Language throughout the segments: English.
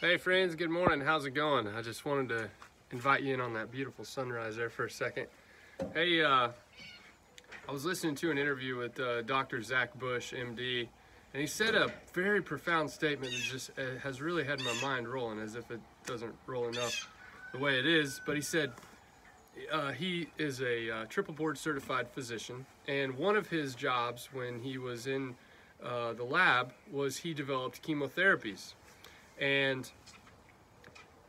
Hey friends, good morning. How's it going? I just wanted to invite you in on that beautiful sunrise there for a second. Hey, I was listening to an interview with Dr. Zach Bush, MD, and he said a very profound statement that just has really had my mind rolling, as if it doesn't roll enough the way it is. But he said he is a triple board certified physician, and one of his jobs when he was in the lab was he developed chemotherapies. And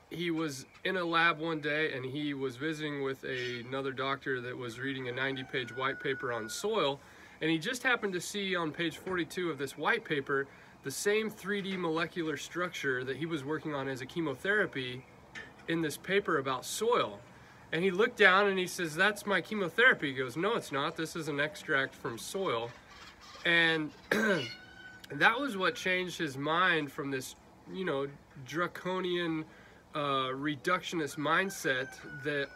he was in a lab one day and he was visiting with another doctor that was reading a 90-page white paper on soil, and he just happened to see on page 42 of this white paper the same 3D molecular structure that he was working on as a chemotherapy in this paper about soil. And he looked down and he says, "That's my chemotherapy." He goes, "No, it's not. This is an extract from soil." And that was what changed his mind from this draconian reductionist mindset that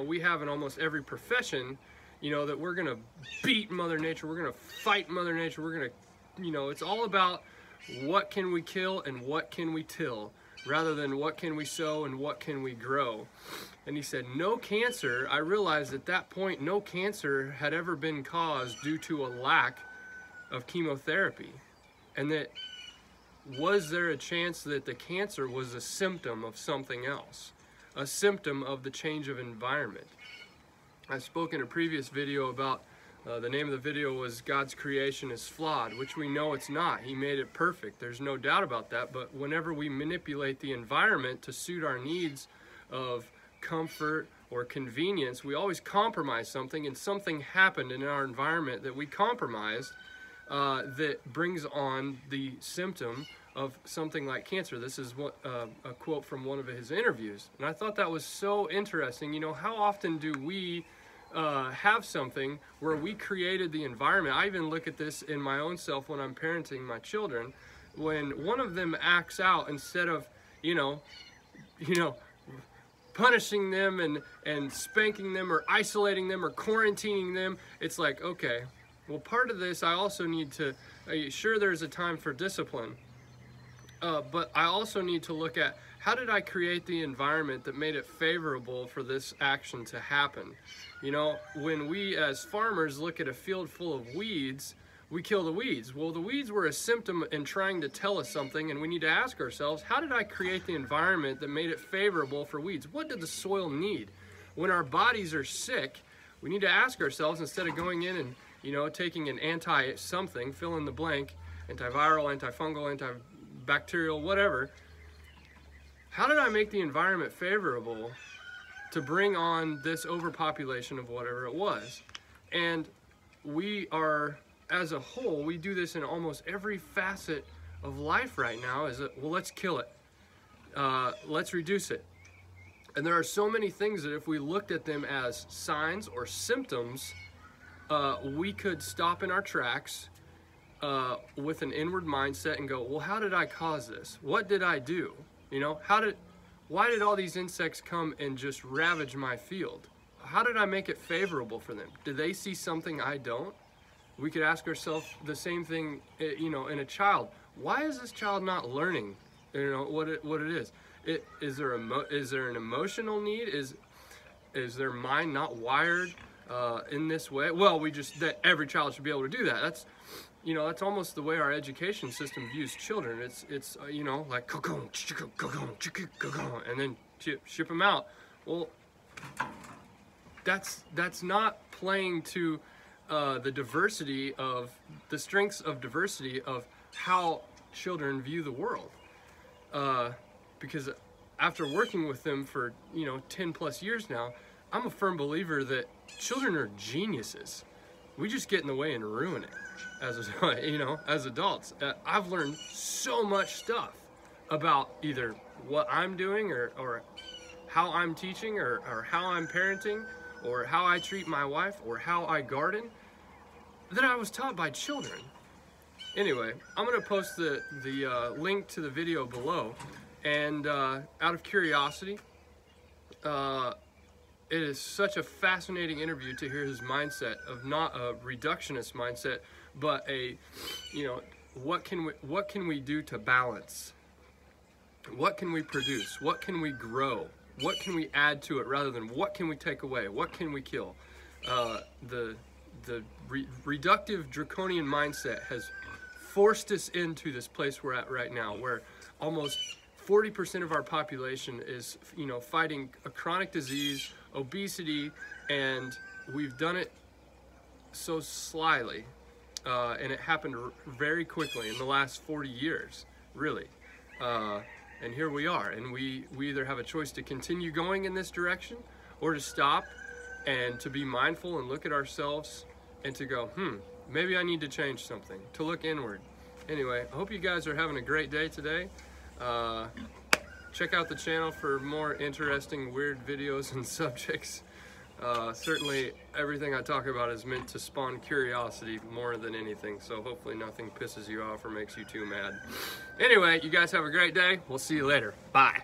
we have in almost every profession, that we're gonna beat Mother Nature, we're gonna fight Mother Nature, we're gonna it's all about what can we kill and what can we till, rather than what can we sow and what can we grow. And he said no cancer, I realized at that point no cancer had ever been caused due to a lack of chemotherapy, and that was there a chance that the cancer was a symptom of something else, a symptom of the change of environment. I spoke in a previous video about the name of the video was God's creation is flawed, which we know it's not. He made it perfect, there's no doubt about that. But whenever we manipulate the environment to suit our needs of comfort or convenience, we always compromise something, and something happened in our environment that we compromised that brings on the symptom of something like cancer. This is what a quote from one of his interviews, and I thought that was so interesting. How often do we have something where we created the environment? I even look at this in my own self when I'm parenting my children. When one of them acts out, instead of punishing them and spanking them or isolating them or quarantining them, it's like, okay, well, part of this I also need to, sure, there's a time for discipline, but I also need to look at how did I create the environment that made it favorable for this action to happen. When we as farmers look at a field full of weeds, we kill the weeds. Well, the weeds were a symptom in trying to tell us something, and we need to ask ourselves, how did I create the environment that made it favorable for weeds? What did the soil need? When our bodies are sick, we need to ask ourselves, instead of going in and taking an anti-something, fill in the blank, antiviral, antifungal, antibacterial, whatever, how did I make the environment favorable to bring on this overpopulation of whatever it was? And we are, as a whole, we do this in almost every facet of life right now, is that, well, let's kill it. Let's reduce it. And there are so many things that if we looked at them as signs or symptoms, we could stop in our tracks with an inward mindset and go, well, how did I cause this? What did I do? Why did all these insects come and just ravage my field? How did I make it favorable for them? Do they see something I don't? We could ask ourselves the same thing, in a child. Why is this child not learning, what it is? Is there an emotional need? Is their mind not wired in this way? Well, that every child should be able to do that. That's almost the way our education system views children. It's like and then ship them out. Well, that's not playing to the diversity of the strengths of diversity of how children view the world. Because after working with them for 10 plus years now, I'm a firm believer that children are geniuses. We just get in the way and ruin it as adults. I've learned so much stuff about either what I'm doing or how I'm teaching or how I'm parenting or how I treat my wife or how I garden that I was taught by children. Anyway, I'm going to post the link to the video below, and out of curiosity, it is such a fascinating interview to hear his mindset of not a reductionist mindset, but a, what can we do to balance? What can we produce? What can we grow? What can we add to it rather than what can we take away? What can we kill? The reductive draconian mindset has forced us into this place we're at right now, where almost 40% of our population is, fighting a chronic disease, obesity, and we've done it so slyly, and it happened very quickly in the last 40 years, really. And here we are, and we either have a choice to continue going in this direction or to stop and to be mindful and look at ourselves and to go, maybe I need to change something, to look inward. Anyway, I hope you guys are having a great day today. Check out the channel for more interesting, weird videos and subjects. Certainly everything I talk about is meant to spawn curiosity more than anything, so hopefully nothing pisses you off or makes you too mad. Anyway, you guys have a great day. We'll see you later. Bye.